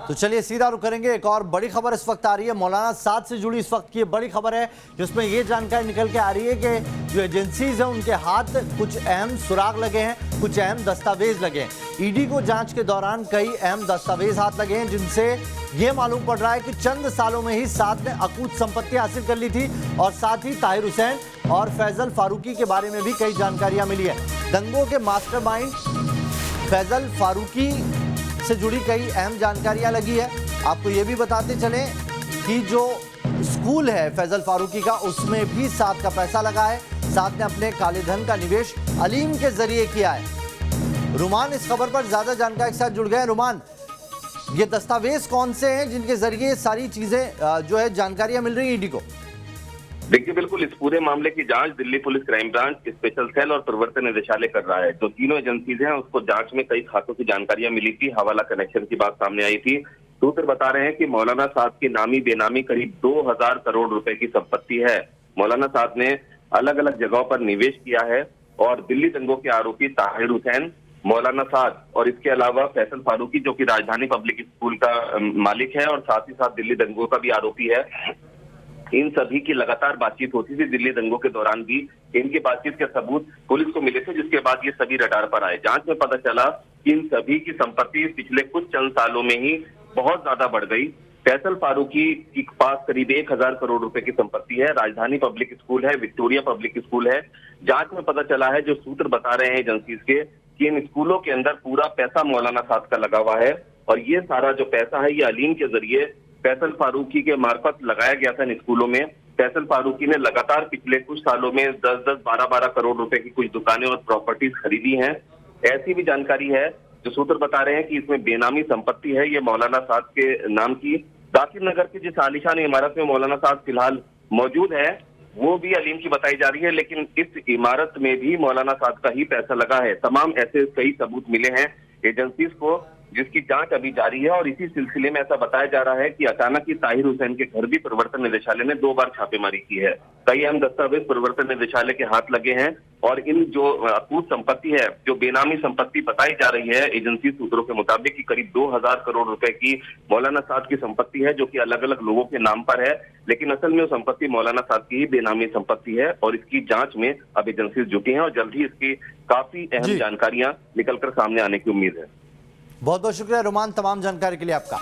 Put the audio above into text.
तो चलिए सीधा रुख करेंगे। एक और बड़ी खबर इस वक्त आ रही है, मौलाना साद से जुड़ी इस वक्त की बड़ी खबर है, जिसमें ये जानकारी निकल के आ रही है कि जो एजेंसीज हैं उनके हाथ कुछ अहम सुराग लगे हैं, कुछ अहम दस्तावेज लगे हैं। ईडी को जांच के दौरान कई अहम दस्तावेज हाथ लगे हैं, जिनसे ये मालूम पड़ रहा है कि चंद सालों में ही साद ने अकूत संपत्ति हासिल कर ली थी और साथ ही ताहिर हुसैन और फैजल फारूकी के बारे में भी कई जानकारियां मिली है। दंगों के मास्टरमाइंड फैजल फारूकी से जुड़ी कई अहम जानकारियां लगी है। आपको ये भी बताते चलें कि जो स्कूल है फैजल फारूकी का, उसमें भी साद का पैसा लगा है। साद ने अपने काले धन का निवेश अलीम के जरिए किया है। रुमान इस खबर पर ज्यादा जानकारी के साथ जुड़ गए। रुमान, ये दस्तावेज कौन से हैं जिनके जरिए सारी चीजें जो है जानकारियां मिल रही है ईडी को? देखिए, बिल्कुल इस पूरे मामले की जांच Delhi police crime branch, special cell और प्रवर्तन निदेशालय कर रहा है। जो तीनों एजेंसीज हैं उसको जांच में कई खातों की जानकारियां मिली थी, हवाला कनेक्शन की बात सामने आई थी। सूत्र बता रहे हैं कि मौलाना साद की नामी बेनामी करीब 2000 करोड़ रुपए की संपत्ति है। मौलाना साद ने अलग अलग जगहों पर निवेश किया है और दिल्ली दंगों के आरोपी ताहिर हुसैन, मौलाना साद और इसके अलावा फैसल फारूकी जो कि राजधानी पब्लिक स्कूल का मालिक है और साथ ही साथ दिल्ली दंगों का भी आरोपी है, इन सभी की लगातार बातचीत होती थी। दिल्ली दंगों के दौरान भी इनकी बातचीत के सबूत पुलिस को मिले थे, जिसके बाद ये सभी रडार पर आए। जांच में पता चला कि इन सभी की संपत्ति पिछले कुछ चंद सालों में ही बहुत ज्यादा बढ़ गई। फैसल फारूकी के पास करीब 1000 करोड़ रुपए की संपत्ति है। राजधानी पब्लिक स्कूल है, विक्टोरिया पब्लिक स्कूल है। जांच में पता चला है, जो सूत्र बता रहे हैं एजेंसीज के, कि इन स्कूलों के अंदर पूरा पैसा मौलाना साद का लगा हुआ है और ये सारा जो पैसा है ये अलीम के जरिए फैसल फारूकी के मार्फत लगाया गया था इन स्कूलों में। फैसल फारूकी ने लगातार पिछले कुछ सालों में 10-10, 12-12 करोड़ रुपए की कुछ दुकानें और प्रॉपर्टीज खरीदी हैं। ऐसी भी जानकारी है, जो सूत्र बता रहे हैं कि इसमें बेनामी संपत्ति है ये मौलाना साद के नाम की। जाकिर नगर की जिस आलीशान इमारत में मौलाना साद फिलहाल मौजूद है वो भी अलीम की बताई जा रही है, लेकिन इस इमारत में भी मौलाना साद का ही पैसा लगा है। तमाम ऐसे कई सबूत मिले हैं एजेंसीज को, जिसकी जांच अभी जारी है। और इसी सिलसिले में ऐसा बताया जा रहा है कि अचानक ही ताहिर हुसैन के घर भी प्रवर्तन निदेशालय ने 2 बार छापेमारी की है। कई अहम दस्तावेज प्रवर्तन निदेशालय के हाथ लगे हैं और इन जो अकूत संपत्ति है, जो बेनामी संपत्ति बताई जा रही है एजेंसी सूत्रों के मुताबिक कि करीब 2000 करोड़ रुपए की मौलाना साद की संपत्ति है, जो कि अलग अलग लोगों के नाम पर है, लेकिन असल में वो संपत्ति मौलाना साद की ही बेनामी संपत्ति है। और इसकी जांच में अब एजेंसी जुटी हैं और जल्द ही इसकी काफी अहम जानकारियां निकलकर सामने आने की उम्मीद है। बहुत बहुत शुक्रिया रुमान, तमाम जानकारी के लिए आपका।